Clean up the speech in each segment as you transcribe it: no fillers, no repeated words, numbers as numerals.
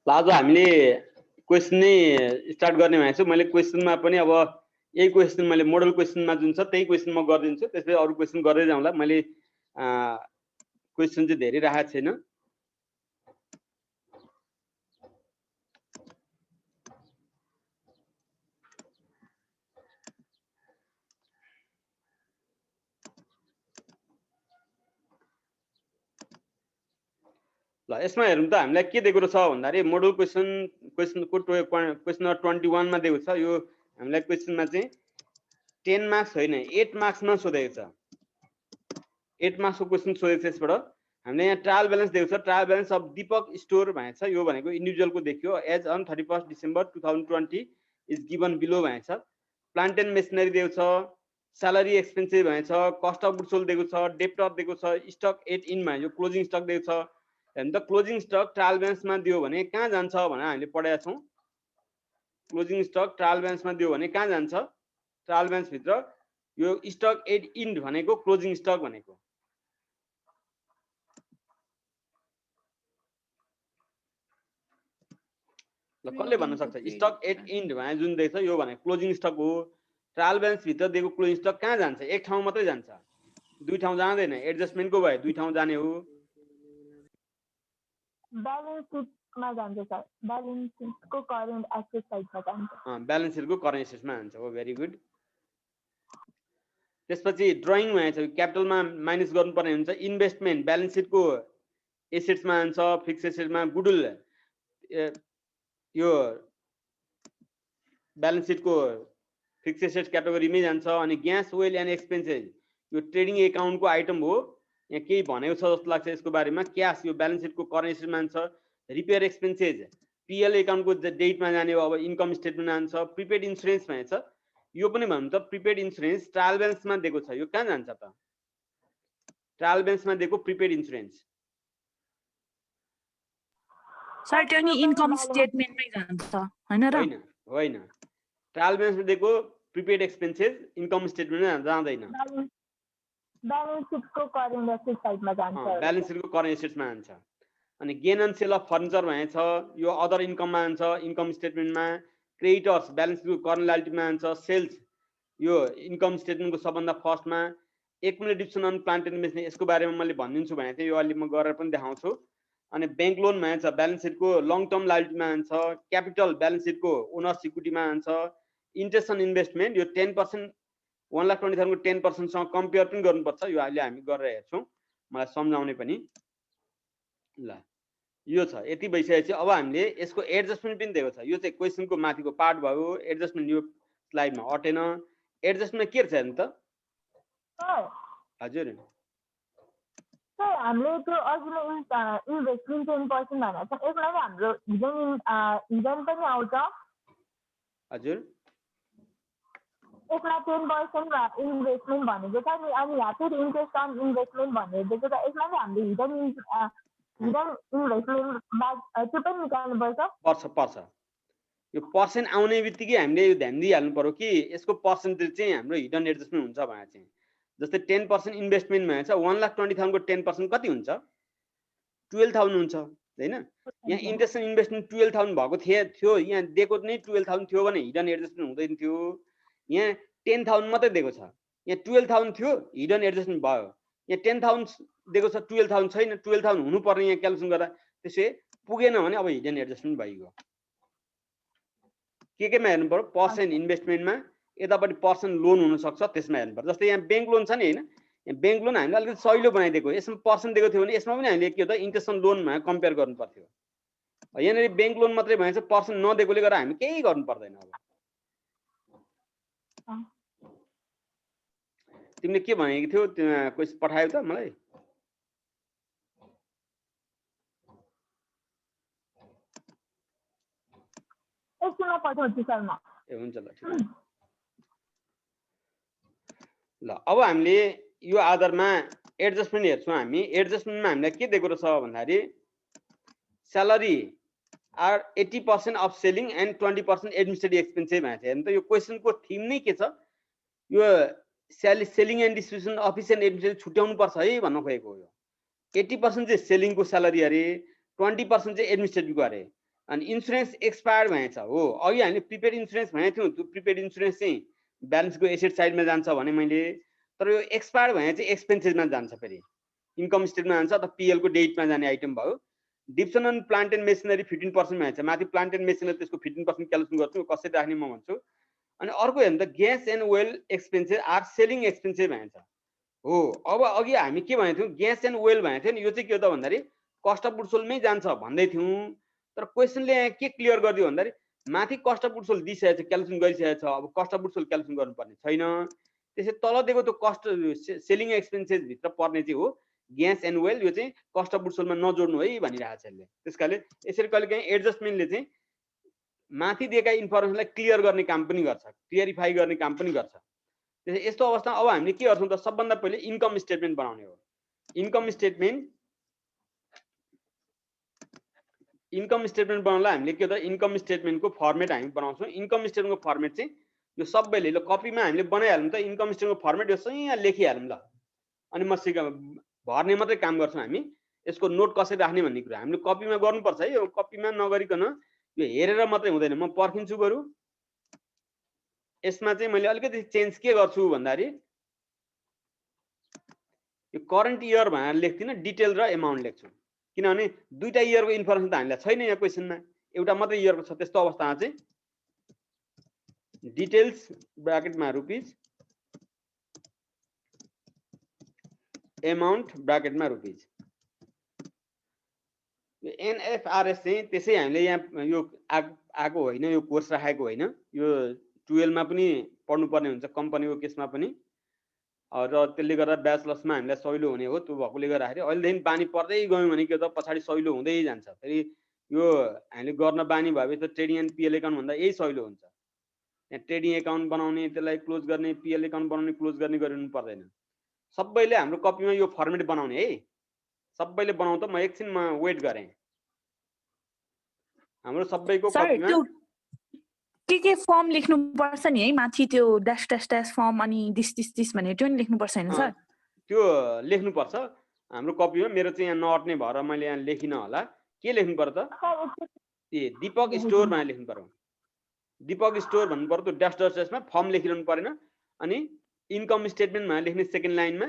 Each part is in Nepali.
आज हामीले क्वेसन नै स्टार्ट गर्ने भनेको छु। मैले क्वेसनमा पनि अब यही क्वेसन मैले मोडल क्वेसनमा जुन छ त्यही क्वेसन म गरिदिन्छु, त्यसपछि अरू क्वेसन गर्दै जाउँला। मैले क्वेसन चाहिँ धेरै राखेको छैन। ल यसमा हेरौँ त हामीलाई के दिएको छ भन्दाखेरि मोडल क्वेसनको क्वेसन नम्बर 21 मा दिएको छ। यो हामीलाई क्वेसनमा चाहिँ 10 मार्क्स होइन 8 मार्क्समा सोधेको छ। 8 मार्क्सको क्वेसन सोधेको छ। यसबाट हामीले यहाँ ट्रायल ब्यालेन्स दिएको छ। Trial balance of Deepak store भनेको छ। यो भनेको इन्डिभिजुअलको देखियो। As on 31 December 2020 is given below भनेको छ। प्लान्ट एन्ड मेसिनरी दिएको छ। स्यालेरी एक्सपेन्सेस भनेको छ। कस्ट अफ गुड्स सोल्ड दिएको छ। डेप्टर दिएको छ। स्टक एट इन मा यो क्लोजिङ स्टक दिएको छ। हेर्नु त क्लोजिङ स्टक ट्रायल ब्यालेन्समा दियो भने कहाँ जान्छ भनेर हामीले पढेका छौँ। क्लोजिङ स्टक ट्रायल ब्यालेन्समा दियो भने कहाँ जान्छ? ट्रायल ब्यालेन्स भित्र यो स्टक एट इन भनेको क्लोजिङ स्टक भनेको। ल कसले भन्न सक्छ स्टक एट इन भने जुन दिएको छ यो भने क्लोजिङ स्टक हो। ट्रायल ब्यालेन्स भित्र दिएको क्लोजिङ स्टक कहाँ जान्छ? एक ठाउँ मात्रै जान्छ, दुई ठाउँ जाँदैन। एडजस्टमेन्टको भए दुई ठाउँ जाने हो। ब्यालेन्स सिटमा जान्छ सर। ब्यालेन्स सिटको करेन्ट एसेट साइडमा जान्छ। ब्यालेन्स सिटको करेन्ट एसेट्समा जान्छ। हो भेरी गुड। त्यसपछि ड्रइङ भनेको छ क्यापिटलमा माइनस गर्नुपर्ने हुन्छ। इन्भेस्टमेन्ट ब्यालेन्स सिटको एसेट्समा जान्छ। फिक्स एसेट्समा गुडविल यो ब्यालेन्स सिटको फिक्स एसेट्स क्याटेगोरीमै जान्छ। अनि ग्यास ओइल एन्ड एक्सपेन्सेस यो ट्रेडिङ एकाउन्टको आइटम हो। यहाँ केही भनेको छ जस्तो लाग्छ यसको बारेमा। क्यास यो ब्यालेन्स सिटको करेन्ट एसेट्समा जान्छ। रिपेयर एक्सपेन्सेस पिएल एकाउन्टको डेटमा जाने हो। अब इन्कम स्टेटमेन्टमा जान्छ। प्रिपेड इन्सुरेन्स भनेको छ यो पनि भन्नु त प्रिपेड इन्सुरेन्स ट्रायल ब्यालेन्समा दिएको छ। यो कहाँ जान्छ त? ट्रायल ब्यालेन्समा दिएको प्रिपेड इन्सुरेन्स सर त्यो नि इन्कम स्टेटमेन्टमै जान्छ हैन र? होइन होइन, ट्रायल ब्यालेन्समा दिएको प्रिपेड एक्सपेन्सेस इन्कम स्टेटमेन्टमा जाँदैन। ब्यालेन्स सिटको करेन्ट एसेट साइडमा जान्छ। ब्यालेन्स सिटको करेन्ट एसेट्समा जान्छ। अनि gain and sale of furniture भनेको छ यो अदर इन्कममा जान्छ। इन्कम स्टेटमेन्टमा क्रेडिटर्स ब्यालेन्स सिटको करन्ट लायबिलिटीमा जान्छ। सेल्स यो इन्कम स्टेटमेन्टको सबभन्दा फर्स्टमा। एक्युमुलेटिभ अन प्लान्ट एन्ड मेसिनरी यसको बारेमा मैले भनिदिन्छु भनेको थिएँ। यो अलि म गरेर पनि देखाउँछु। अनि बैंक लोन भन्छ ब्यालेन्स सिटको लङ टर्म लायबिलिटीमा जान्छ। क्यापिटल ब्यालेन्स सिटको ओनर्स इक्विटीमा जान्छ। इन्ट्रेस्ट अन इन्भेस्टमेन्ट यो 10% 1,20,000 को 10%सँग कम्पेयर पनि गर्नुपर्छ। यो अहिले हामी गरेर हेर्छौँ, मलाई सम्झाउने पनि। ल यो छ। यति भइसकेपछि अब हामीले यसको एडजस्टमेन्ट पनि दिएको छ। यो चाहिँ क्वेसनको माथिको पार्ट भयो। एडजस्टमेन्ट यो स्लाइडमा अटेन। एडजस्टमेन्ट के छ हेर्नु त हजुर। सर हामीले त्यो अघिल्लो इन्भेस्टमेन्ट 10% भनेको छ। यसमा हाम्रो हिडन पनि आउँछ हजुर। यसमा 10% इन्भेस्टमेन्ट भनेको छ नि। अनि यहाँ फेरि इन्ट्रेस्ट अन इन्भेस्टमेन्ट भनेर दिएको छ। यसमा चाहिँ हामीले हिडन इन्भेस्टमेन्ट त्यो पनि निकाल्नुपर्छ। पर्छ। यो पर्सेन्ट आउने बित्तिकै हामीले यो ध्यान दिइहाल्नु पर्यो कि यसको पर्सेन्टेज चाहिँ हाम्रो हिडन एडजस्टमेन्ट हुन्छ भने चाहिँ। जस्तै 10% इन्भेस्टमेन्ट भनेको छ 1,20,000 को 10% कति हुन्छ? 12,000 हुन्छ हैन? यहाँ इन्ट्रेस्ट अन इन्भेस्टमेन्ट 12,000 भएको थियो। यहाँ दिएको नै 12,000 थियो भने हिडन एडजस्टमेन्ट हुँदैन थियो। यहाँ 10,000 मात्रै दिएको छ। यहाँ 12,000 थियो हिडन एडजस्टमेन्ट भयो। यहाँ 10,000 दिएको छ 12,000 छैन। 12,000 हुनुपर्ने यहाँ क्याल्कुलेसन गर्दा त्यसै पुगेन भने अब हिडन एडजस्टमेन्ट भइगयो। केमा हेर्नु पर्यो? पर्सेन्ट इन्भेस्टमेन्टमा। यतापट्टि पर्सेन्ट लोन हुन सक्छ त्यसमा हेर्नु पर्छ। जस्तै यहाँ बैंक लोन छ नि हैन? यहाँ बैंक लोन हामीले अलिकति सहिलो बनाइदिएको। यसमा पर्सेन्ट दिएको थियो भने यसमा पनि हामीले के हो त इन्ट्रेस्ट अन लोनमा कम्पेयर गर्नु पर्थ्यो। यहाँनिर बैंक लोन मात्रै भएछ पर्सेन्ट नदिएकोले गर्दा हामी केही गर्नु पर्दैन। अब तिमीले के भनेको थियो? क्वेसन पठायो त मलाई? एकछिनमा पठाउँछु सर म। ए हुन्छ ल ठीक छ। ल अब हामीले यो आधारमा एडजस्टमेन्ट हेर्छौँ। हामी एडजस्टमेन्टमा हामीलाई के दिएको रहेछ भन्दाखेरि salary are 80% of selling and 20% administrative expenses भनेको छ। हेर्नु त यो क्वेसनको थिम नै के छ? यो selling and distribution office and administrative छुट्याउनु पर्छ है भन्न खोजेको हो। 80% चाहिँ सेलिङको स्यालेरी अरे, 20% चाहिँ एडमिनिस्ट्रेटिभको अरे। अनि इन्स्योरेन्स एक्सपायर्ड भएछ हो अघि हामीले प्रिपेड इन्स्योरेन्स भनेको थियौँ त्यो प्रिपेड इन्स्योरेन्स चाहिँ ब्यालेन्सको एसेट साइडमा जान्छ भने मैले तर यो एक्सपायर्ड भने चाहिँ एक्सपेन्सेसमा जान्छ फेरि इन्कम स्टेटमेन्टमा जान्छ अथवा पिएल को डेटमा जाने आइटम भयो डिप्सन अन प्लान्ट एन्ड मेसिनरी 15% भएछ माथि प्लान्ट एन्ड मेसिनरी त्यसको 15% क्यालकुलेसन गर्छु कसरी राख्ने म भन्छु अनि अर्को हेर्नु त gas and oil expenses are selling expenses भएछ हो अब अघि हामी के भनेको थियौँ ग्यास एन्ड ओइल भनेको थियो नि यो चाहिँ के हो त भन्दाखेरि कस्ट अफ गुड्स सोल्डमै जान्छ भन्दै थियौँ तर क्वेसनले यहाँ के क्लियर गरिदियो भन्दाखेरि माथि कस्ट अफ गुड्स सोल्ड दिइसकेको छ क्यालकुलेसन गरिसकेको छ अब cost of goods sold calculation गर्नुपर्ने छैन त्यसै तल दिएको त्यो कस्ट सेलिङ एक्सपेन्सेस भित्र पर्ने चाहिँ हो ग्यास एन्ड ओइल यो चाहिँ कस्ट अफ गुड्स सोल्डमा नजोड्नु है भनिरहेको छ यसले त्यसकाले यसरी कहिलेकाहीँ एडजस्टमेन्टले चाहिँ माथि दिएका इन्फर्मेसनलाई क्लियर गर्ने काम पनि गर्छ क्लियरिफाई गर्ने काम पनि गर्छ त्यसै यस्तो अवस्थामा अब हामीले के गर्छौँ त सबभन्दा पहिले इन्कम स्टेटमेन्ट बनाउने हो इन्कम स्टेटमेन्ट बनाउनलाई हामीले के हो त इन्कम स्टेटमेन्टको फर्मेट हामी बनाउँछौँ इन्कम स्टेटमेन्टको फर्मेट चाहिँ यो सबैले ल कपीमा हामीले बनाइहालौँ त इन्कम स्टेटमेन्टको फर्मेट यो यहाँ लेखिहालौँ ल अनि म भर्ने मात्रै काम गर्छौँ हामी यसको नोट कसरी राख्ने भन्ने कुरा हामीले कपीमा गर्नुपर्छ है यो कपीमा नगरिकन यो हेरेर मात्रै हुँदैन म पर्खिन्छु बरु यसमा चाहिँ मैले अलिकति चेन्ज के गर्छु भन्दाखेरि यो करेन्ट इयर भनेर लेख्दिनँ डिटेल र एमाउन्ट लेख्छु किनभने दुईटा इयरको इन्फर्मेसन त हामीलाई छैन यहाँ क्वेसनमा एउटा मात्रै इयरको छ त्यस्तो अवस्थामा चाहिँ डिटेल्स ब्राकेटमा रुपिज एमाउन्ट ब्राकेटमा रुपिज यो एनएफआरएस चाहिँ त्यसै हामीले यहाँ यो आएको होइन यो कोर्स राखेको होइन यो 12 मा पनि पढ्नुपर्ने हुन्छ कम्पनीको केसमा पनि र त्यसले गर्दा ब्याचलर्समा हामीलाई सहिलो हुने हो त्यो भएकोले गर्दाखेरि अहिलेदेखि बानी पर्दै गयौँ भने के त पछाडि सहिलो हुँदै जान्छ फेरि यो हामीले गर्न बानी भएपछि त ट्रेडिङ एन्ड पिएल एकाउन्ट भन्दा यही सहिलो हुन्छ यहाँ ट्रेडिङ एकाउन्ट बनाउने त्यसलाई क्लोज गर्ने पिएल एकाउन्ट बनाउने क्लोज गर्ने गरिनु पर्दैन सबैले हाम्रो कपीमा यो फर्मेट बनाउने है सबैले बनाउँ त म एकछिनमा वेट गरेँ हाम्रो सबैको कपीमा के फर्म लेख्नु पर्छ नि है माथि त्यो ड्याश ड्याश ड्याश फर्म अनि दिस भनेर त्यो नि लेख्नु पर्छ हैन सर त्यो लेख्नु पर्छ हाम्रो कपीमा मेरो चाहिँ यहाँ नअट्ने भएर मैले यहाँ लेखिन होला के लेख्नु पर्छ त ए दीपक स्टोर भनेर लेख्नु पर्यो दीपक स्टोर भन्नु पर्यो त्यो ड्याश ड्याश ड्याशमा फर्म लेखिरहनु परेन अनि इन्कम स्टेटमेन्टमा लेख्ने सेकेन्ड लाइनमा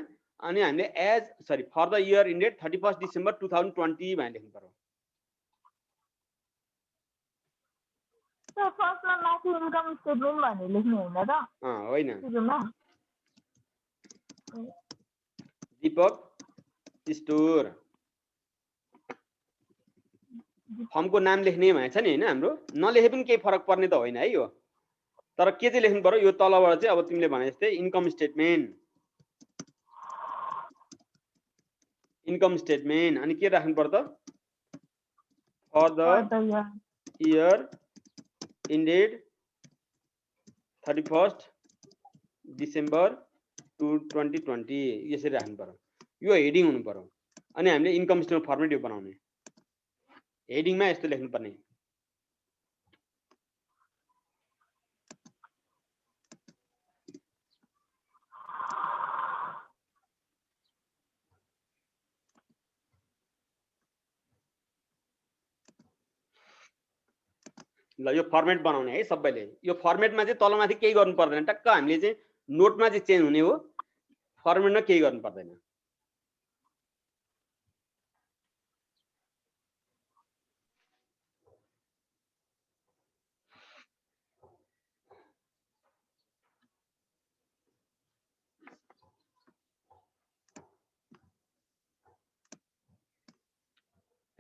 अनि हामीले for the year ended 31 December 2020 भनेर लेख्नु पर्यो फर्स्टमा माथि इन्कम स्टेटमेन्ट भनेर लेख्नु हैन त होइन दीपक स्टोर फर्मको नाम लेख्ने भनेछ नि हैन हाम्रो नलेखे पनि केही फरक पर्ने त होइन है यो तर के चाहिँ लेख्नु पर्यो यो तलबाट चाहिँ अब तिमीले भने जस्तै इन्कम स्टेटमेन्ट अनि के राख्नु पर्छ त for the year ended 31 December 2020 यसरी राख्नु पर्यो यो हेडिङ हुनु पर्यो अनि हामीले इन्कम स्टेटमेन्ट फर्मेट यो बनाउने हेडिङमा यस्तो लेख्नु पर्ने ल यो फर्मेट बनाउने है सबैले यो फर्मेटमा चाहिँ तलमाथि केही गर्नु पर्दैन टक्क हामीले चाहिँ नोटमा चाहिँ चेन्ज हुने हो फर्मेटमा केही गर्नु पर्दैन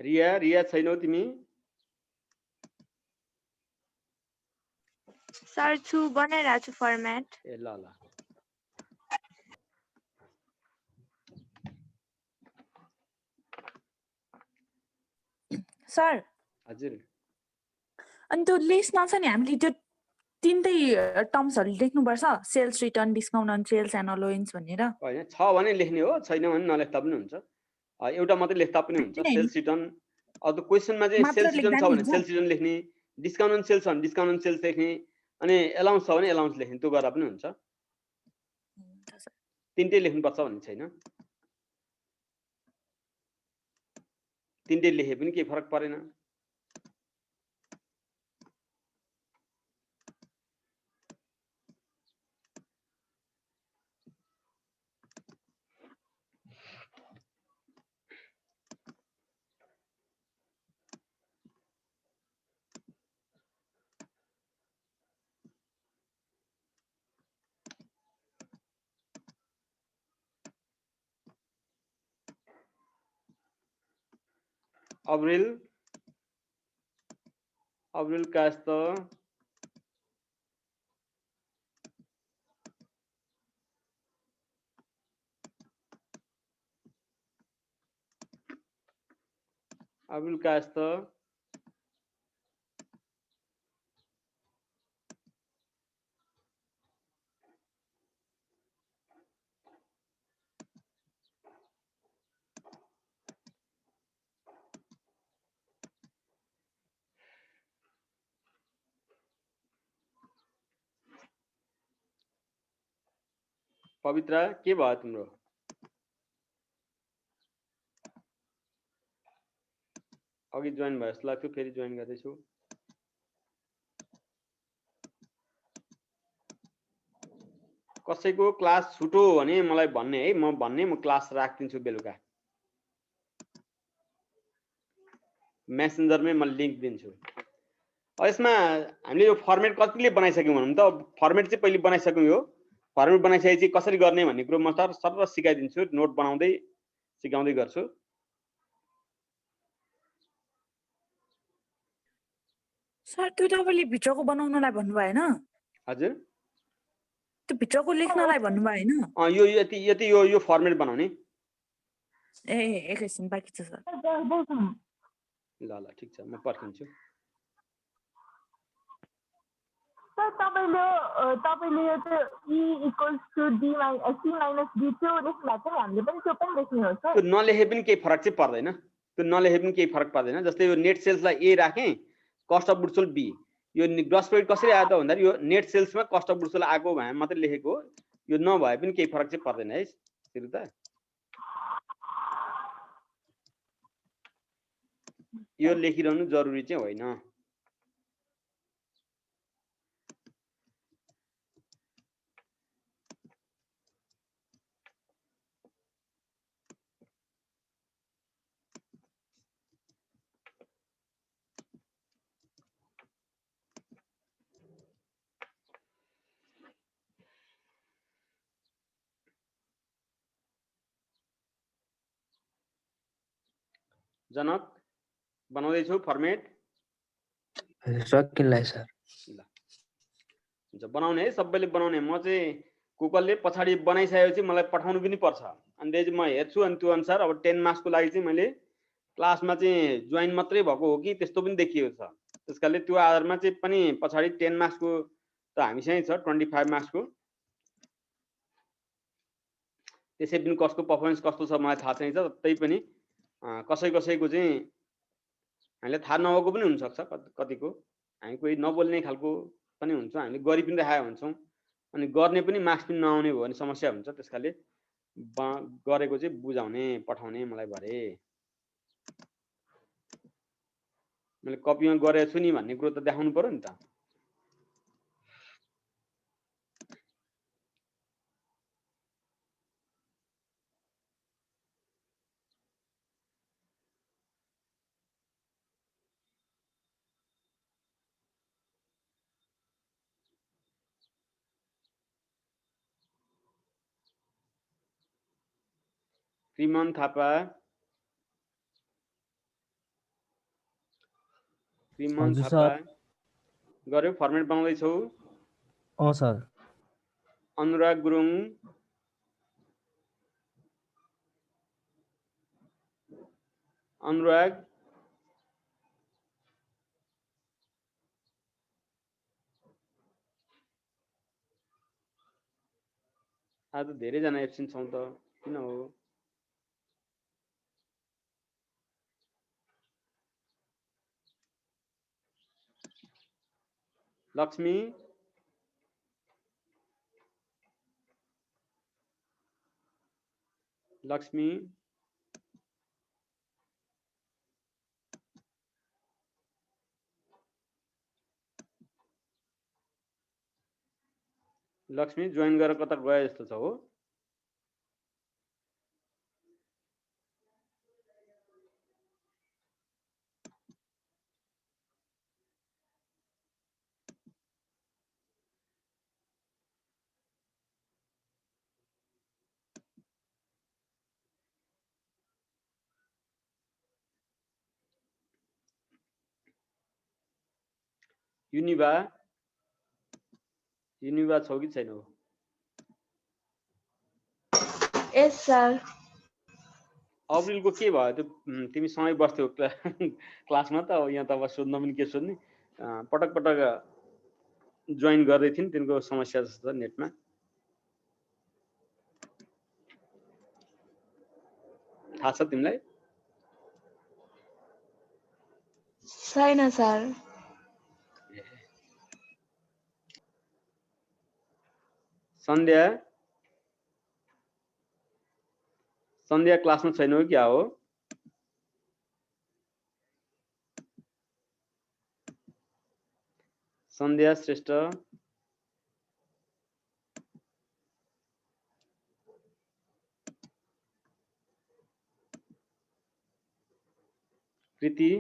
रिया छैनौ तिमी सर छु बनाइरहेको छु फर्मेट ए ल ल सर हजुर अनि त्यो लिस्टमा छ नि हामीले त्यो तीनटै टर्म्सहरु लेख्नु पर्छ sales return discount on sales and allowance भनेर हैन छ भने लेख्ने हो छैन भने नलेख्दा पनि हुन्छ एउटा मात्रै लेख्दा पनि हुन्छ सेल्स रिटर्न अब क्वेशनमा चाहिँ सेल्स रिटर्न छ भने सेल्स रिटर्न लेख्ने डिस्काउन्ट अन सेल्स छ भने डिस्काउन्ट अन सेल्स लेख्ने अनि अलाउन्स छ भने अलाउन्स लेख्ने त्यो गर्दा पनि हुन्छ तीनटै लेख्नुपर्छ भन्ने छैन तीनटै लेखे पनि केही फरक परेन अप्रिल का यस्तो पवित्र के भयो तिम्रो? अघि जोइन भयो जस्तो लाग्थ्यो, फेरि जोइन गर्दैछु। कसैको क्लास छुटो भने मलाई भन्ने है, म क्लास राखिदिन्छु बेलुका। मेसेन्जरमै म लिंक दिन्छु। यसमा हामीले यो फर्मेट कतिले बनाइसक्यौँ भनौँ त? फर्मेट चाहिँ पहिले बनाइसक्यौँ। यो फर्मेट बनाइसकेपछि कसरी गर्ने भन्ने कुरो म सर सिकाइदिन्छु, नोट बनाउँदै सिकाउँदै गर्छु। सर त्यो तपाईँले भित्रको बनाउनलाई भन्नुभयो हैन? हजुर, त्यो भित्रको लेख्नलाई भन्नुभयो हैन? यो यति यो फर्मेट बनाउने। ए एकैछिन बाँकी छ सर। ल ठिक छ, म पर्खिन्छु। सर तपाईले यो चाहिँ E equals to C minus D त्यो लेख्नु भएको छ, हामीले पनि त्यो पनि लेख्ने हो सर? त्यो नलेखे पनि केही फरक चाहिँ पर्दैन। त्यो नलेखे पनि केही फरक पर्दैन। जस्तै यो नेट सेल्सलाई ए राखेँ, cost of goods sold B. यो ग्रस प्रॉफिट कसरी आयो त भन्दाखेरि यो नेट सेल्समा कस्ट अफ गुड्स सोल्ड आएको भए मात्रै लेखेको हो। यो नभए पनि केही फरक चाहिँ पर्दैन है श्रीता। यो लेखिरहनु जरुरी चाहिँ होइन। जनक बनाउँदैछु फर्मेट। सकिनलाई सर। ल हुन्छ, बनाउने है, सबैले बनाउने। म चाहिँ कुकलले पछाडि बनाइसकेपछि मलाई पठाउनु पनि पर्छ, अनि त्यसपछि म हेर्छु। अनि त्यो अनुसार अब 10 मार्क्सको लागि चाहिँ मैले क्लासमा चाहिँ जोइन मात्रै भएको हो कि त्यस्तो पनि देखिएको छ। त्यसकारणले त्यो आधारमा चाहिँ पनि पछाडि 10 मार्क्सको त हामीसँगै छ, 25 मार्क्सको। त्यसै पनि कसको पर्फर्मेन्स कस्तो छ मलाई थाहा छैन, तै पनि कसैको चाहिँ हामीले थाहा नभएको पनि हुनसक्छ। कतिको हामी कोही नबोल्ने खालको पनि हुन्छ, हामीले गरि पनि राखेका हुन्छौँ। अनि गर्ने पनि मार्क्स पनि नआउने भयो भने समस्या हुन्छ। त्यसकारणले गरेको चाहिँ बुझाउने पठाउने मलाई भरे। मैले कपीमा गरेको छु नि भन्ने कुरो त देखाउनु पर्यो नि त। श्रीमान थापा, गर्यो? फर्मेट बनाउँदैछौ? सर। अनुराग गुरुङ, अनुराग आज धेरैजना एब्सेन्ट छौँ त, किन हो? लक्ष्मी, लक्ष्मी, लक्ष्मी जोइन गरेर कता गए जस्तो छ हो? युनिभा छौ कि छैन हो? Yes, sir. अप्रिलको के भयो त्यो तिमी सँगै बस्थ्यौ क्लासमा त यहाँ त अब सोध्न पनि के सोध्ने पटक पटक जोइन गर्दै थिइन् तिनको समस्या जस्तो नेटमा थाहा छ तिमीलाई? छैन sir. सन्ध्या क्लासमा छैन हो क्या हो? सन्ध्या श्रेष्ठ कृति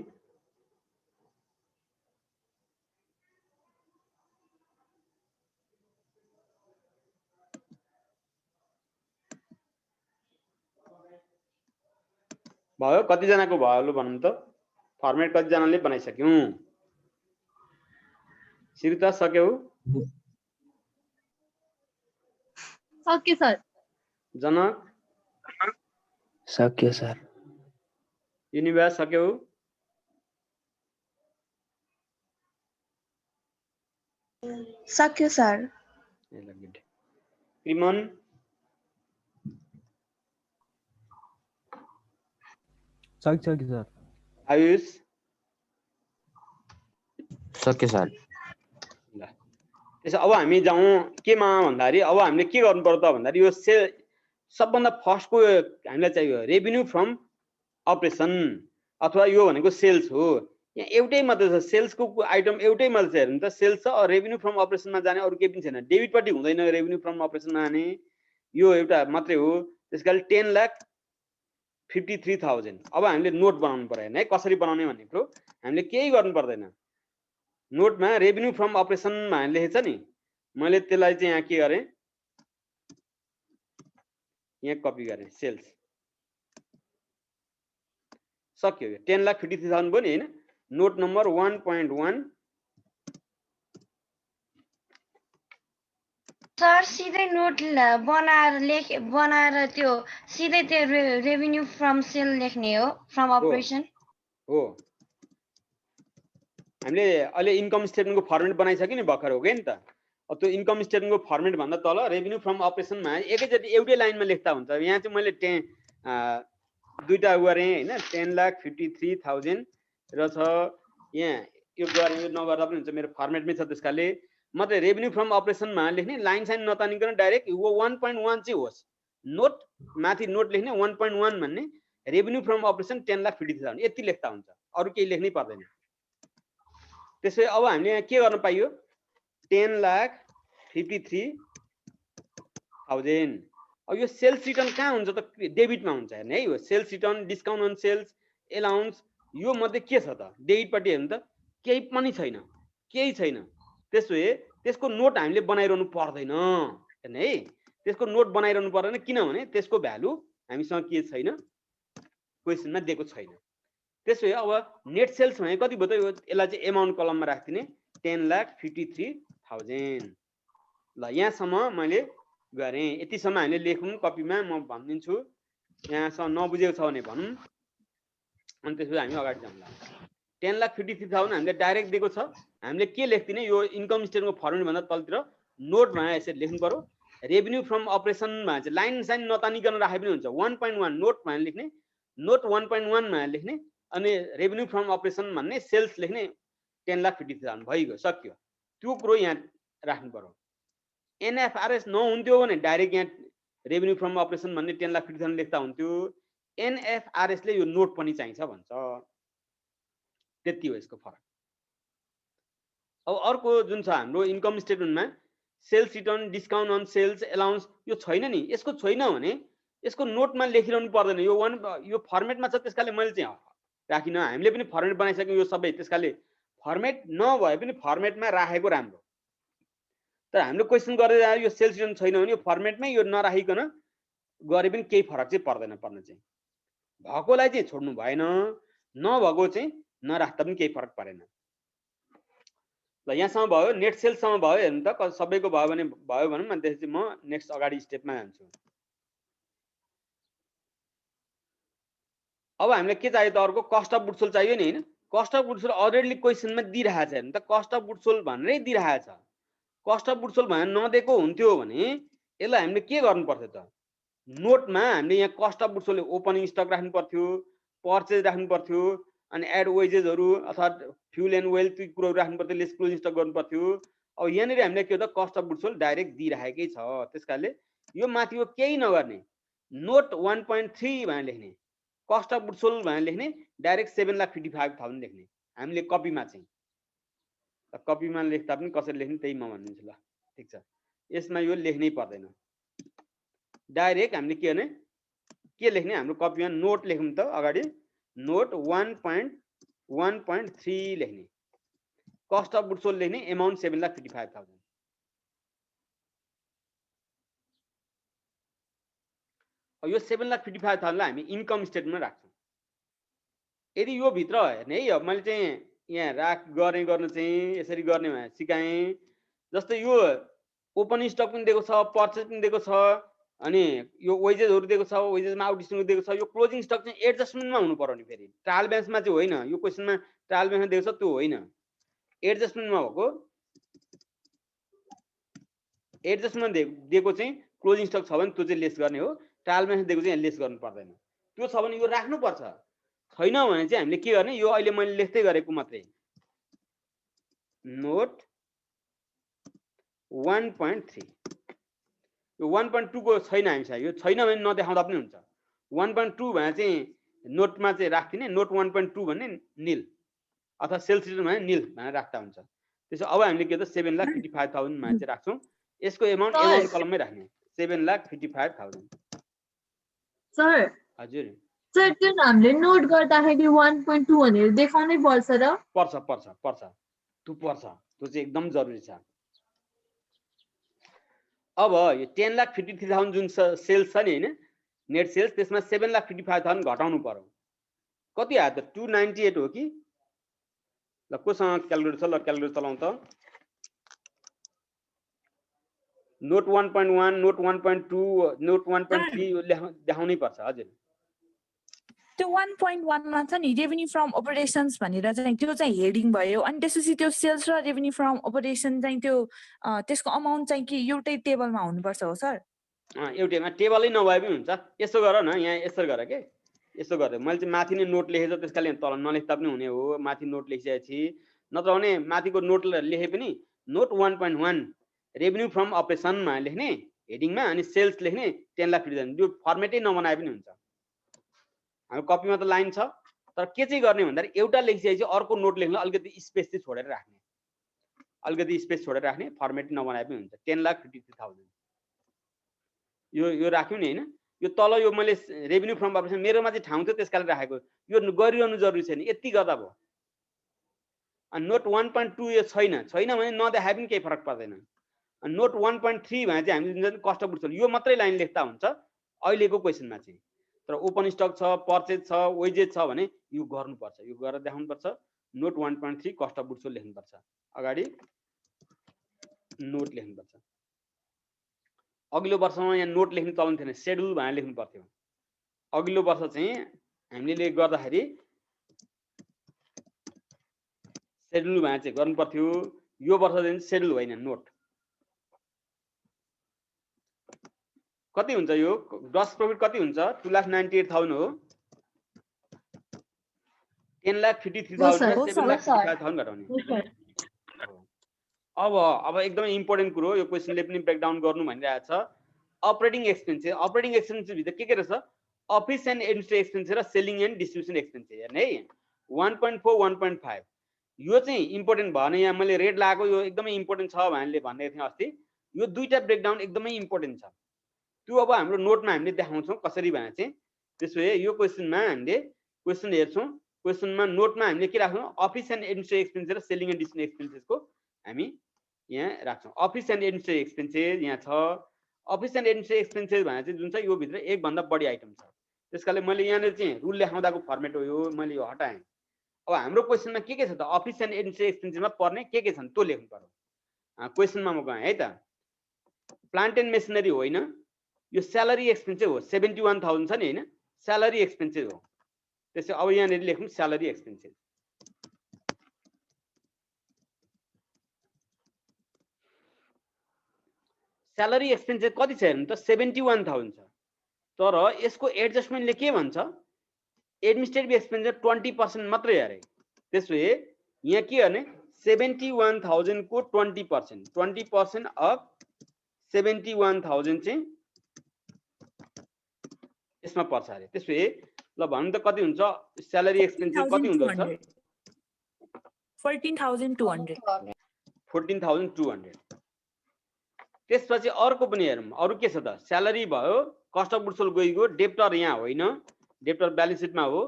भयो कतिजनाको भयो लु भन्नु त फर्मेट कतिजनाले बनाइसक्यौं सिरिता सक्यौ सक्यो सर जनक सक्यो सर युनिभा सक्यौ सक्यो sir. क्रिमन सक्यो सर आयुष सक्यो सर ल त्यसो अब हामी जाउँ केमा भन्दाखेरि अब हामीले के गर्नु पर्यो त भन्दाखेरि यो सबभन्दा फर्स्टको हामीलाई चाहियो रेभिन्यू फ्रम अपरेसन अथवा यो भनेको सेल्स हो यहाँ एउटै मात्र छ सेल्सको आइटम एउटै मात्र छ हेर्नु त सेल्स छ रेभिन्यू फ्रम अपरेसनमा जाने अरु केही पनि छैन डेबिटपट्टि हुँदैन रेभिन्यू फ्रम अपरेसनमा जाने यो एउटा मात्रै हो त्यसकारण 10,53,000 अब हामीले नोट बनाउनु पर्यो है कसरी बनाउने भन्ने कुरो हामीले केही गर्नु पर्दैन नोटमा रेभिन्यू फ्रम अपरेसनमा लेखेछ नि मैले त्यसलाई चाहिँ यहाँ के गरे यहाँ कपी गरे सेल्स सक्यो 10,53,000 भयो नि हैन नोट नम्बर 1.1 सर सिधै नोट बनाएर त्यो सिधै त्यो रेभिन्यू फ्रम सेल लेख्ने हो फ्रम अपरेसन हो हामीले अहिले इन्कम स्टेटमेन्टको फर्मेट बनाइसक्यो नि भर्खर हो के नि त त्यो इन्कम स्टेटमेन्टको फर्मेट भन्दा तल रेभिन्यू फ्रम अपरेसनमा एकैचोटि एउटै लाइनमा लेख्दा हुन्छ यहाँ चाहिँ मैले दुईटा गरे हैन 10,53,000 र छ यहाँ यो गरे यो नगर्दा पनि हुन्छ मेरो फर्मेटमै छ त्यसकाले मात्रै रेभिन्यू फ्रम अपरेसनमा लेख्ने लाइन साइन नतानिकन डाइरेक्ट यो 1.1 चाहिँ होस् नोट माथि नोट लेख्ने 1.1 भन्ने रेभिन्यू फ्रम अपरेसन 10,53,000 यति लेख्दा हुन्छ अरु केही लेख्नै पर्दैन त्यसै अब हामीले यहाँ के गर्न पाइयो 10,53,000 अब यो सेल्स रिटर्न कहाँ हुन्छ त डेबिटमा हुन्छ हेर्ने है यो sales return discount on sales allowance यो मध्ये के छ त डेबिटपट्टि हेर्नु त केही पनि छैन त्यसोभए त्यसको नोट हामीले बनाइरहनु पर्दैन हेर्ने है त्यसको नोट बनाइरहनु पर्दैन किनभने त्यसको भ्यालु हामीसँग के छैन क्वेशनमा दिएको छैन त्यसोभए अब नेट सेल्स भने कति भयो त यो यसलाई चाहिँ एमाउन्ट कलममा राख्दिने 10,53,000 ल यहाँसम्म मैले गरे यतिसम्म हामीले लेखौँ कपीमा म भनिदिन्छु यहाँसम्म नबुझेको छ भने भनौँ अनि त्यसपछि हामी अगाडि जाउँला 10,53,000 हामीले डाइरेक्ट दिएको छ हामीले के लेख्दिने यो इन्कम स्टेटमेन्टको फर्मेट भन्दा तलतिर नोट भनेर यसरी लेख्नु पर्यो रेभिन्यू फ्रम अपरेसनमा चाहिँ लाइन साइन नतानिकन राखे पनि हुन्छ 1.1 नोट भनेर लेख्ने नोट 1.1 भनेर लेख्ने अनि रेभिन्यू फ्रम अपरेसन भन्ने सेल्स लेख्ने 10,53,000 भइगयो सक्यो त्यो कुरो यहाँ राख्नु पर्यो एनएफआरएस नहुन्थ्यो भने डाइरेक्ट यहाँ रेभिन्यू फ्रम अपरेसन भन्ने 10,53,000 लेख्दा हुन्थ्यो एनएफआरएस ले यो नोट पनि चाहिन्छ भन्छ त्यति हो यसको फरक अब अर्को जुन छ हाम्रो इन्कम स्टेटमेन्टमा sales return discount on sales allowance यो छैन नि यसको छैन भने यसको नोटमा लेखिरहनु पर्दैन यो फर्मेटमा छ त्यसकाले मैले चाहिँ राखिन हामीले पनि फर्मेट बनाइसक्यौँ यो सबै त्यसकाले फर्मेट नभए पनि फर्मेटमा राखेको राम्रो तर हामीले क्वेशन गर्दै जाँदा यो सेल्स रिटर्न छैन भने यो फर्मेटमै यो नराखिकन गरे पनि केही फरक चाहिँ पर्दैन पर्न चाहिँ भएकोलाई चाहिँ छोड्नु भएन नभएको चाहिँ नराख्दा पनि केही फरक परेन ल यहाँसम्म भयो, नेट सेल्ससम्म भयो। हेर्नु त सबैको भयो भने भनौँ अनि त्यसपछि म नेक्स्ट अगाडि स्टेपमा जान्छु। अब हामीलाई के चाहियो त अर्को कस्ट अफ गुड्स सोल्ड चाहियो नि हैन। Cost of goods sold already क्वेसनमा दिइरहेको छ। हेर्नु त कस्ट अफ गुड्स सोल्ड भनेरै दिइरहेको छ। कस्ट अफ गुड्स सोल्ड भनेर नदिएको हुन्थ्यो भने यसलाई हामीले के गर्नु पर्थ्यो त? नोटमा हामीले यहाँ cost of goods sold opening stock राख्नु पर्थ्यो, पर्चेज राख्नु पर्थ्यो, अनि एड वेजेसहरू अथवा फ्युल एन्ड वेल ती कुरोहरू राख्नु पर्थ्यो, लेस क्लोजिङ स्टक गर्नु पर्थ्यो। अब यहाँनिर हामीले के हो त cost of goods sold direct दिइरहेकै छ। त्यसकारणले यो माथिको केही नगर्ने, नोट 1.3 भनेर लेख्ने, कस्ट अफ गुड्स सोल्ड भनेर लेख्ने, डाइरेक्ट 7,55,000 लेख्ने हामीले कपीमा चाहिँ। कपीमा लेख्दा पनि कसरी लेख्ने त्यही म भनिदिन्छु ल। ठिक छ, यसमा यो लेख्नै पर्दैन। डाइरेक्ट हामीले के गर्ने, के लेख्ने, हाम्रो कपीमा नोट लेखौँ त अगाडि, नोट 1.3 लेख्ने, कस्ट अफ गुड्स सोल्ड लेख्ने, एमाउन्ट 7,55,000। यो 7,55,000 लाई हामी इन्कम स्टेटमेन्टमा राख्छौँ। यदि यो भित्र हेर्ने है, अब मैले चाहिँ यहाँ गर्नु चाहिँ यसरी गर्ने भने सिकाएँ। जस्तै यो ओपनिङ स्टक पनि दिएको छ, पर्चेज पनि दिएको छ, अनि यो वेजेसहरू दिएको छ, वेजेसमा आउटस्ट्यान्डिङ दिएको छ। यो क्लोजिङ स्टक चाहिँ एडजस्टमेन्टमा हुनु पर्यो नि, फेरि ट्रायल ब्यालेन्समा चाहिँ होइन। यो क्वेसनमा ट्रायल ब्यालेन्समा दिएको छ त्यो होइन, एडजस्टमेन्टमा भएको। एडजस्टमेन्ट दिएको चाहिँ क्लोजिङ स्टक छ भने त्यो चाहिँ लेस गर्ने हो, ट्रायल ब्यालेन्स दिएको चाहिँ लेस गर्नु पर्दैन। त्यो छ भने यो राख्नुपर्छ, छैन भने चाहिँ हामीले के गर्ने, यो अहिले मैले लेख्दै गरेको मात्रै नोट 1.3, यो 1.2 को छैन हामीसँग, यो छैन भने नदेखाउँदा पनि हुन्छ। 1.2 भने चाहिँ नोटमा चाहिँ राख्दिने, नोट 1.2 भन्ने निल अथवा सेल्स रिटर्न भने निल भनेर राख्दा हुन्छ। त्यसो अब हामीले के त 7,55,000 मा चाहिँ राख्छौँ। यसको एमाउन्ट कलममै राख्ने 7,55,000। सर हजुर सर त्यो हामीले नोट गर्दाखेरि 1.2 भनेर देखाउनै पर्छ र? पर्छ पर्छ पर्छ, त्यो पर्छ, त्यो चाहिँ एकदम जरुरी छ। अब यो 10,53,000 जुन सेल्स छ नि हैन, नेट सेल्स, त्यसमा 7,55,000 घटाउनु पर्यो। कति आयो त? 298 हो कि? ल कोसँग क्याल्कुलेटर छ? ल क्याल्कुलेटर चलाउँ त। नोट 1.1, नोट 1.2, नोट 1.3 देखाउनै पर्छ। हजुर त्यो 1.1 मा छ नि रेभेन्यू फ्रम अपरेसन्स भनेर चाहिँ त्यो चाहिँ हेडिङ भयो। अनि त्यसपछि त्यो सेल्स र रेभेन्यू फ्रम अपरेसन चाहिँ त्यो त्यसको अमाउन्ट चाहिँ के एउटै टेबलमा हुनुपर्छ हो सर? एउटैमा, टेबलै नभए पनि हुन्छ। यसो गर न, यहाँ यसो गर के, यसो गर्दै मैले चाहिँ माथि नै नोट लेखेको छु, त्यसकाले तल नलेख्दा पनि हुने हो। माथि नोट लेखिसकेपछि, नत्र भने माथिको नोट लेखे पनि नोट 1.1 रेभेन्यू फ्रम अपरेसनमा लेख्ने हेडिङमा, अनि सेल्स लेख्ने 10,50,000। यो फर्मेटै नबनाए पनि हुन्छ। हाम्रो कपीमा त लाइन छ, तर के चाहिँ गर्ने भन्दाखेरि एउटा लेखिसकेपछि अर्को नोट लेख्न अलिकति स्पेस चाहिँ छोडेर राख्ने, अलिकति स्पेस छोडेर राख्ने, फर्मेट नबनाए पनि हुन्छ। 10,53,000 यो राख्यौँ नि हैन। यो तल यो मैले रेभेन्यू फ्रम अपरेसन मेरोमा चाहिँ ठाउँ थियो त्यसकारण राखेको, यो गरिरहनु जरुरी छैन, यति गर्दा भयो। अनि नोट 1.2 यो छैन भने नदेखाए पनि केही फरक पर्दैन। अनि नोट 1.3 भने चाहिँ हामीले जुन कस्ट अफ गुड्स सोल्ड यो मात्रै लाइन लेख्दा हुन्छ अहिलेको क्वेसनमा चाहिँ। तर ओपन स्टक छ, पर्चेज छ, वेजेज छ भने यो गर्नुपर्छ, यो गरेर देखाउनुपर्छ। Note 1.3 cost of goods sold लेख्नुपर्छ, अगाडि नोट लेख्नुपर्छ। अघिल्लो वर्षमा यहाँ नोट लेख्ने चलन थिएन, शेड्युल भनेर लेख्नु पर्थ्यो। अघिल्लो वर्ष चाहिँ हामीले गर्दाखेरि शेड्युल भनेर चाहिँ गर्नु पर्थ्यो। यो वर्ष चाहिँ शेड्युल होइन, नोट। कति हुन्छ यो ग्रस प्रॉफिट कति हुन्छ? 2,98,000 हो। 10,53,000 र 7,55,000 घटाउने। अब एकदमै इम्पोर्टेन्ट कुरो, यो क्वेसनले पनि ब्रेकडाउन गर्नु भनिरहेको छ। अपरेटिङ एक्सपेन्सेस, अपरेटिङ एक्सपेन्सेस भित्र के रहेछ? अफिस एन्ड एडमिनिस्ट्रेटिभ एक्सपेन्सेस र सेलिङ एन्ड डिस्ट्रिब्युसन एक्सपेन्सेस हेर्ने है। 1.4 1.5 यो चाहिँ इम्पोर्टेन्ट भएन। यहाँ मैले रेड लगाएको यो एकदमै इम्पोर्टेन्ट छ भनेर भनेको थिएँ अस्ति। यो दुईटा ब्रेकडाउन एकदमै इम्पोर्टेन्ट छ। त्यो अब हाम्रो नोटमा हामीले देखाउँछौँ कसरी भने चाहिँ। त्यसो भए यो क्वेसनमा हामीले क्वेसन हेर्छौँ। क्वेसनमा नोटमा हामीले के राख्छौँ? अफिस एन्ड एडमिनिस्ट्रेटिभ एक्सपेन्सेस र सेलिङ एन्ड डिस्ट्रिब्युसन एक्सपेन्सेसको हामी यहाँ राख्छौँ। अफिस एन्ड एडमिनिस्ट्रेटिभ एक्सपेन्सेस यहाँ छ। अफिस एन्ड एडमिनिस्ट्रेटिभ एक्सपेन्सेस भने चाहिँ जुन छ यो भित्र एक भन्दा बढी आइटम छ। त्यसकाले मैले यहाँनिर चाहिँ रुल लेखाउँदाको फर्मेट हो यो, मैले यो हटाएँ। अब हाम्रो क्वेसनमा के छ त अफिस एन्ड एडमिनिस्ट्रेटिभ एक्सपेन्सेसमा पर्ने के छन् त्यो लेख्नु पर्यो क्वेसनमा म गएँ है त प्लान्ट एन्ड मेसिनरी होइन यो स्यालेरी एक्सपेन्सेस हो 71,000 छ नि हैन स्यालेरी एक्सपेन्सेस हो त्यसै अब यहाँनेरि लेखौँ स्यालेरी एक्सपेन्सेस स्यालेरी एक्सपेन्सेस कति छ हेर्नु त 71,000 छ तर यसको एडजस्टमेन्टले के भन्छ एडमिनिस्ट्रेटिभ एक्सपेन्सेस 20% मात्रै अरे त्यसैले यहाँ के गर्ने 71,000 को 20% अफ 71,000 चाहिँ यसमा पर्छ अरे त्यसैले ल भन्नु त कति हुन्छ स्यालेरी एक्सपेन्सेस कति हुँदो रहेछ 14,200 14,200 त्यसपछि अर्को पनि हेरौँ अरु के छ त स्यालेरी भयो कस्ट अफ गुड्स सोल्ड गइगयो डेप्टर यहाँ होइन डेप्टर ब्यालेन्स सिटमा हो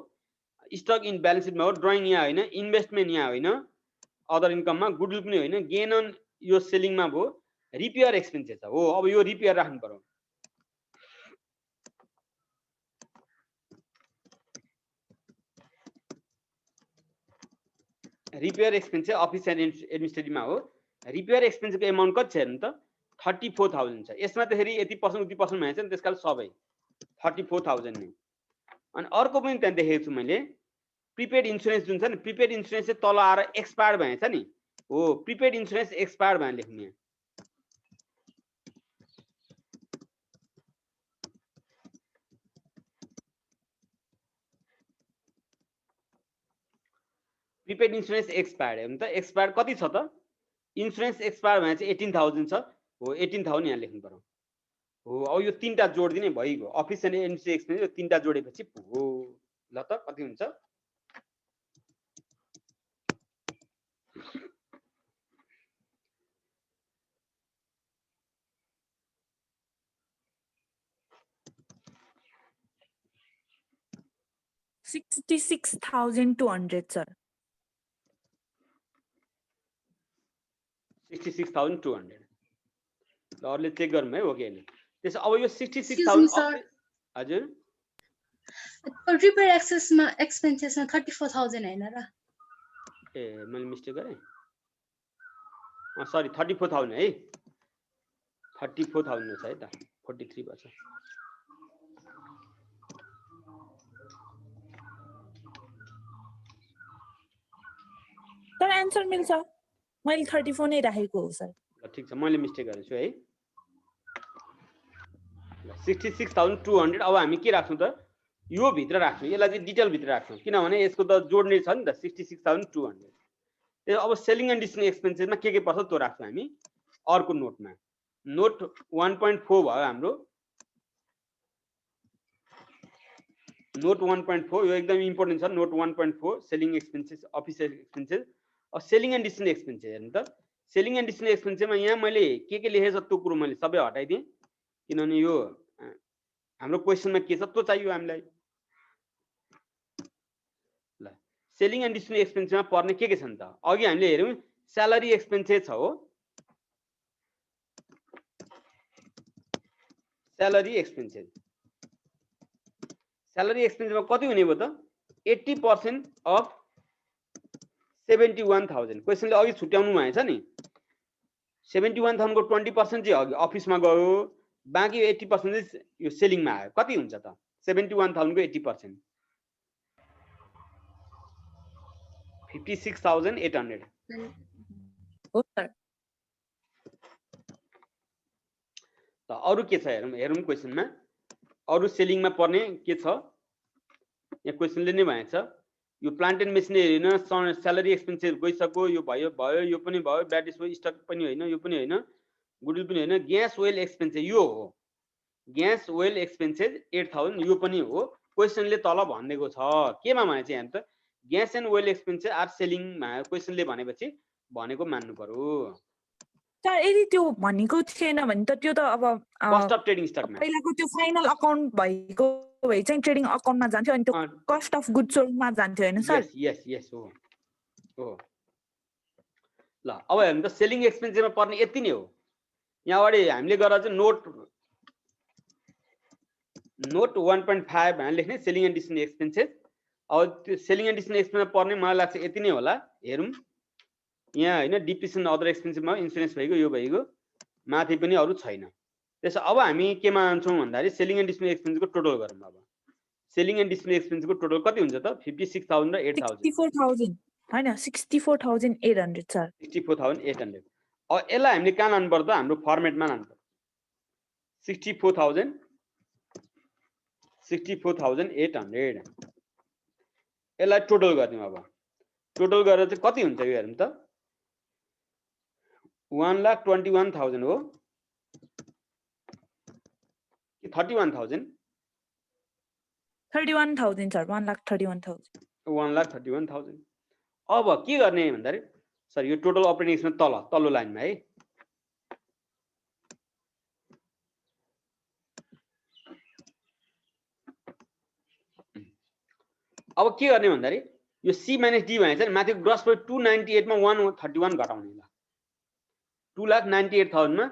स्टक इन ब्यालेन्स सिटमा हो ड्रइङ यहाँ होइन इन्भेस्टमेन्ट यहाँ होइन अदर इन्कममा गुडविल पनि होइन गेन अन यो सेलिङमा भयो रिपेयर एक्सपेन्सेस हो अब यो रिपेयर राख्नु पर्यो रिपेयर एक्सपेन्सेस अफिस एन्ड एडमिनिस्ट्रेटिभमा हो रिपेयर एक्सपेन्सको एमाउन्ट कति छ हेर्नु त 34,000 छ यसमा त फेरि यति पर्सेन्ट उति पर्सेन्ट भएछ नि त्यसकारण सबै 34,000 नै अनि अर्को पनि त्यहाँ देखेको छु मैले प्रिपेड इन्स्योरेन्स जुन छ नि प्रिपेड इन्स्योरेन्स चाहिँ तल आएर एक्सपायर भएछ नि हो प्रिपेड इन्स्योरेन्स एक्सपायर भनेर लेख्ने प्रिपेड इन्स्योरेन्स एक्सपायर हेर्नु त एक्सपायर कति छ त इन्स्योरेन्स एक्सपायर भने चाहिँ 18,000 छ हो 18,000 यहाँ लेख्नु पर्यो हो अब यो तीनटा जोड्दिने भइगयो अफिस एन्ड एडमिनिस्ट्रेटिभ एक्सपेन्स यो तीनटा जोडेपछि हो ल त कति हुन्छ $66,200 sir 66,200 ल अरूले चेक गरौँ है हो कि होइन त्यसो अब यो 66,000 हजुर रिपेयर एक्सपेन्सेसमा 34,000 हैन र ए मैले मिस्टेक गरेँ सरी 34,000 है 34,000 छ है त 43 भएछ तर आन्सर मिल्छ मैले 34 नै राखेको हो सर ल ठीक छ मैले मिस्टेक गरेको छु है 66,200 अब हामी के राख्छौं त यो भित्र राख्छौं यसलाई चाहिँ डिटेल भित्र राख्छौं किनभने यसको त जोड्ने छ नि त 66,200 त्यो अब सेलिङ एन्ड डिस्ट्रिब्युसन एक्सपेन्सेसमा के पर्छ त्यो राख्छौं हामी अर्को नोटमा नोट 1.4 भयो हाम्रो नोट 1.4 यो एकदम इम्पोर्टेन्ट छ note 1.4 selling expenses office expenses अब सेलिङ एन्ड डिस्ट्रिब्युसन एक्सपेन्सेस हेर्नु त सेलिङ एन्ड डिस्ट्रिब्युसन एक्सपेन्सेसमा यहाँ मैले के लेखेछ त्यो कुरो मैले सबै हटाइदिएँ किनभने यो हाम्रो क्वेशनमा के छ त्यो चाहियो हामीलाई ल सेलिङ एन्ड डिस्ट्रिब्युसन एक्सपेन्सेसमा पर्ने के छन् त अघि हामीले हेर्यौं स्यालेरी एक्सपेन्सेस छ हो स्यालेरी एक्सपेन्सेस मा कति हुने भयो त 80% अफ 71,000 क्वेशनले अघि छुट्याउनु भएछ नि 71,000 को 20% चाहिँ अघि अफिसमा गयो बाँकी 80% चाहिँ यो सेलिङमा आयो कति हुन्छ त 71,000 को 80% 56,800 हो सर त अरु के छ हेरौं क्वेशनमा अरु सेलिङमा पर्ने के छ यहाँ क्वेशनले नै भएछ यो प्लान्ट एन्ड मेसिनरी हैन स्यालेरी एक्सपेन्सेस गइसक्यो यो भयो यो पनि भयो ब्याटिस स्टक पनि हैन यो पनि हैन गुडविल पनि हैन ग्यास ओइल एक्सपेन्सेस यो हो ग्यास ओइल एक्सपेन्सेस 8,000 यो पनि हो क्वेशनले तल भन्नेको छ केमा भने चाहिँ हामी त gas and oil expenses are selling मा क्वेशनले भनेपछि भनेको मान्नु पर्यो सर यदि त्यो भनेको थिएन भने त त्यो त अब कस्ट अफ ट्रेडिङ स्टकमा पहिलाको त्यो फाइनल अकाउन्ट भएको भए चाहिँ ट्रेडिङ अकाउन्टमा जान्थ्यो अनि त्यो कस्ट अफ गुड्स सोल्डमा जान्थ्यो हैन सर यस हो ल अब हामी त सेलिङ एक्सपेन्सेसमा पर्ने यति नै हो यहाँ अगाडि हामीले गरेर चाहिँ नोट 1.5 भनेर लेख्ने सेलिङ एन्ड डिस्ट्रिब्युसन एक्सपेन्सेस अब त्यो सेलिङ एन्ड डिस्ट्रिब्युसन एक्सपेन्समा पर्ने मलाई लाग्छ यति नै होला। हेरौँ यहाँ होइन, डिप्रिसिएसन अदर एक्सपेन्सिभमा इन्सुरेन्स भइगयो, यो भइगयो, माथि पनि अरू छैन। त्यसो अब हामी केमा जान्छौँ भन्दाखेरि सेलिङ एन्ड डिस्ट्रिब्युसन एक्सपेन्सको टोटल गरौँ। अब सेलिङ एन्ड डिस्ट्रिब्युसन एक्सपेन्सको टोटल कति हुन्छ त? 56,000 र 8,000। 64,000 होइन 64,800 सर। 64,800। अब यसलाई हामीले कहाँ लानु पर्छ? हाम्रो फर्मेटमा लानु पर्छ। 64,800 यसलाई टोटल गरिदिउँ। अब टोटल गरेर चाहिँ कति हुन्छ यो हेरौँ त। 1,21,000 हो कि 31,000? 31,000 सर, 1,31,000। 1,31,000। अब के गर्ने भन्दाखेरि सर यो टोटल अपरेटिङ एक्सपेन्स तल्लो लाइनमा है। अब के गर्ने भन्दाखेरि यो सी माइनस डी भनेको चाहिँ माथि ग्रस प्रोफिट 298 मा 131 घटाउने ल। 2,98,000 मा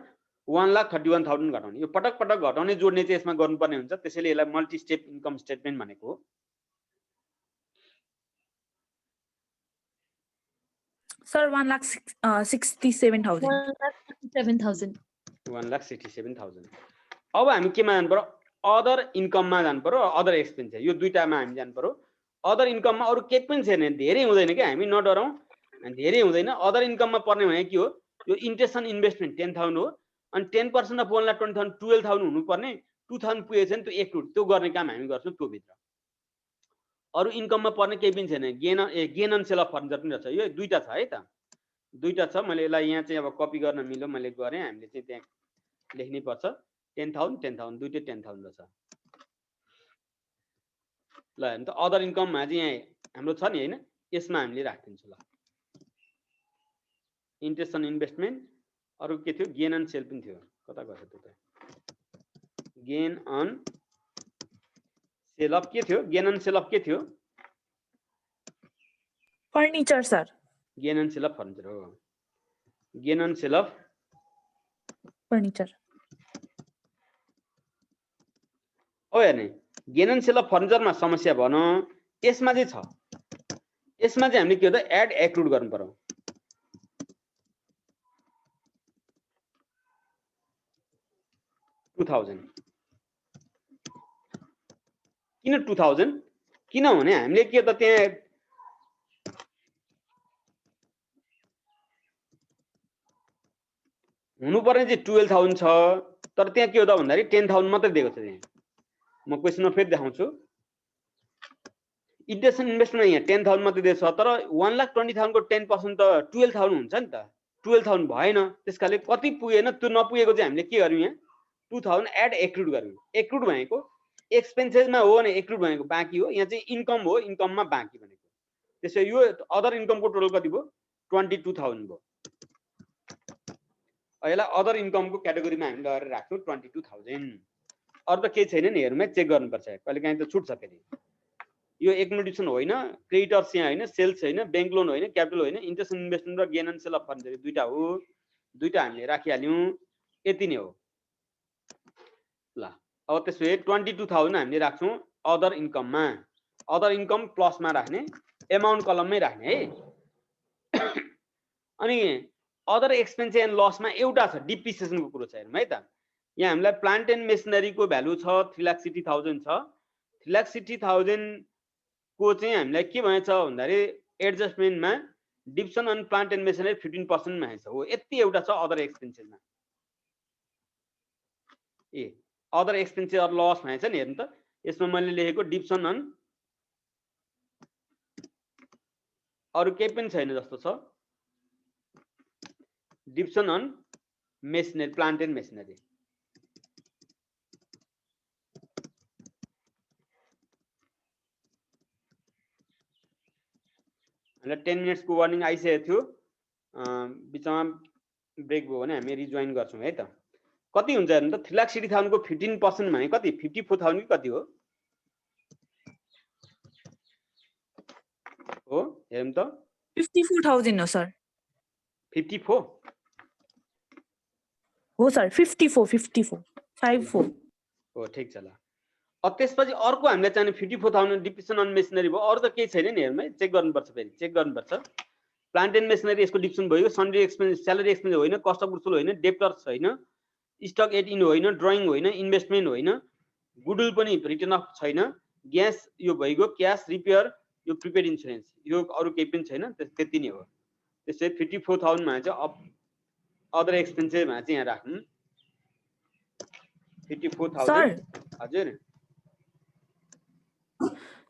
1,31,000 घटाउने। यो पटक पटक घटाउने जोड्ने चाहिँ यसमा गर्नुपर्ने हुन्छ। त्यसैले यसलाई मल्टी स्टेप इन्कम स्टेटमेन्ट भनेको हो। सर 1,67,000। 1,67,000। 1,67,000। अब हामी केमा जानु पर्यो? अदर इन्कममा जानु पर्यो, अदर एक्सपेन्स यो दुईटामा हामी जानु पर्यो। अदर इन्कममा अरू केही पनि छैन, धेरै हुँदैन क्या, हामी नडराउँ, धेरै हुँदैन। अदर इन्कममा पर्ने भनेको के हो? यो इन्ट्रेस्ट अन इन्भेस्टमेन्ट 10,000 हो। अनि 10% अफ 1,20,000 12,000 हुनुपर्ने, 2,000 पुगेको छ नि त्यो एक्लुड, त्यो गर्ने काम हामी गर्छौँ त्यो भित्र। अरू इन्कममा पर्ने केही पनि छैन। Gain on sale of furniture पनि रहेछ। यो दुईटा छ है त, दुईटा छ। मैले यसलाई यहाँ चाहिँ अब कपी गर्न मिल्यो, मैले गरेँ। हामीले चाहिँ त्यहाँ लेख्नै पर्छ 10,000 10,000 दुईटै 10,000 रहेछ। ल हेर्नु त अदर इन्कममा चाहिँ यहाँ हाम्रो छ नि होइन, यसमा हामीले राखिदिन्छौँ ल। इन्ट्रेस्ट अन इन्भेस्टमेन्ट, अरू के थियो? गेन अन सेल पनि थियो, कता गयो त्यो त? गेन अन सेल अफ के थियो? गेन अन सेल अफ के थियो? Furniture sir. Gain on sale of furniture हो। Gain on sale of furniture. हो हेर्ने, गेन अन सेल अफ फर्निचरमा समस्या भन यसमा चाहिँ छ। यसमा चाहिँ हामीले के हो त एड एक्लुड गर्नु पर्यो। किन 2,000? किनभने हामीले के त त्यहाँ हुनुपर्ने चाहिँ 12,000 छ, तर त्यहाँ के हो त भन्दाखेरि 10,000 मात्रै दिएको छ। त्यहाँ म क्वेसनमा फेरि देखाउँछु। इन्ट्रेस्ट इन्भेस्टमेन्ट यहाँ 10,000 मात्रै दिएको छ, तर 1,20,000 को 10% त 12,000 हुन्छ नि त। 12,000 भएन, त्यसकाले कति पुगेन, त्यो नपुगेको चाहिँ हामीले के गर्यौँ? यहाँ 2,000 एड एक्लुड गर्यौँ। एक्लुड भनेको एक्सपेन्सेसमा हो भने एक्लुड भनेको बाँकी हो, यहाँ चाहिँ इन्कम हो, इन्कममा बाँकी भनेको। त्यसो यो अदर इन्कमको टोटल कति भयो? 22,000 भयो। यसलाई अदर इन्कमको क्याटेगोरीमा हामी लगाएर राख्छौँ 22,000। अरू त केही छैन नि, हेर्नुमै चेक गर्नुपर्छ, कहिले काहीँ त छुट्छ। फेरि यो एक्मुलेसन होइन, क्रेडिटर्स यहाँ होइन, सेल्स होइन, ब्याङ्क लोन होइन, क्यापिटल होइन, इन्ट्रेस्ट इन्भेस्टमेन्ट र gain and sale of furniture दुईटा हो। दुईटा हामीले राखिहाल्यौँ, यति नै हो। ल अब त्यसो भए 22,000 हामीले राख्छौँ अदर इन्कममा। अदर इन्कम प्लसमा राख्ने, एमाउन्ट कलममै राख्ने है। अनि अदर एक्सपेन्स एन्ड लसमा एउटा छ, डिप्रिसिएसनको कुरो छ। हेर्नु है त, यहाँ हामीलाई प्लान्ट एन्ड मेसिनरीको भ्यालु छ 3,60,000 छ। 3,60,000 को चाहिँ हामीलाई के भनेछ भन्दाखेरि एडजस्टमेन्टमा depreciation on plant and machinery 15% भनेछ हो। यति एउटा छ अदर एक्सपेन्सेसमा। अदर एक्सपेन्सेस अर लस भनेछ नि। हेर्नु त, यसमा मैले लेखेको डिप्सन अन, अरू केही पनि छैन जस्तो छ। Depreciation on machinery, plant and machinery. हामीलाई 10 मिनट्सको वार्निङ आइसकेको थियो, बिचमा ब्रेक भयो भने हामी रिजोइन गर्छौँ है त। कति हुन्छ हेर्नु त, 3,60,000 को 15% भने कति? 54,000 कि कति हो? हो हेरौँ त, 54,000 हो सर। 54 हो सर, 54 54 54 हो। ठिक छ ल। त्यसपछि अर्को हामीले चाहिने 54,000 डिप्रिसिएसन अन मेसिनरी भयो अरु त केही छैन नि हेर्नु है चेक गर्नुपर्छ फेरि चेक गर्नुपर्छ प्लान्ट एन्ड मेसिनरी यसको डिप्रिसिएसन भयो सन्ड्री एक्सपेन्स स्यालेरी एक्सपेन्स होइन कस्ट अफ गुड्स सोल्ड होइन डेप्टर्स होइन स्टक एट इन होइन ड्रइङ होइन इन्भेस्टमेन्ट होइन गुडविल पनि रिटर्न अफ छैन ग्यास यो भइगयो क्याश रिपेयर यो प्रिपेड इन्स्योरेन्स यो अरु केही पनि छैन त्यति नै हो त्यसै 54,000 मा चाहिँ अदर एक्सपेन्सेस मा चाहिँ यहाँ राख्नु 54,000 हजुर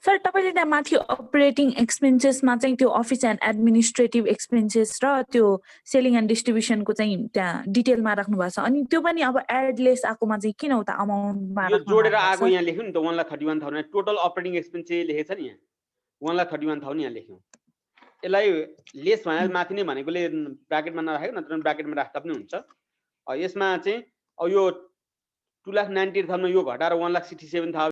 सर तपाईले त्यहाँ माथि अपरेटिङ एक्सपेन्सेसमा चाहिँ त्यो अफिस एन्ड एडमिनिस्ट्रेटिभ एक्सपेन्सेस र त्यो सेलिङ एन्ड डिस्ट्रिब्युसनको चाहिँ त्यहाँ डिटेलमा राख्नु भएको छ अनि त्यो पनि अब एडलेस आकोमा चाहिँ किन उता अमाउन्टमा यो जोडेर आएको यहाँ लेख्नु नि त 1,31,000 टोटल अपरेटिङ एक्सपेन्स लेखेछ नि यहाँ 1,31,000 यहाँ लेख्नु यसलाई लेस भनेर माथि नै भनेकोले ब्राकेटमा नराखेको नत्र ब्राकेटमा राख्दा पनि हुन्छ यसमा चाहिँ अब यो 2,98,000 यो घटाएर 1,67,000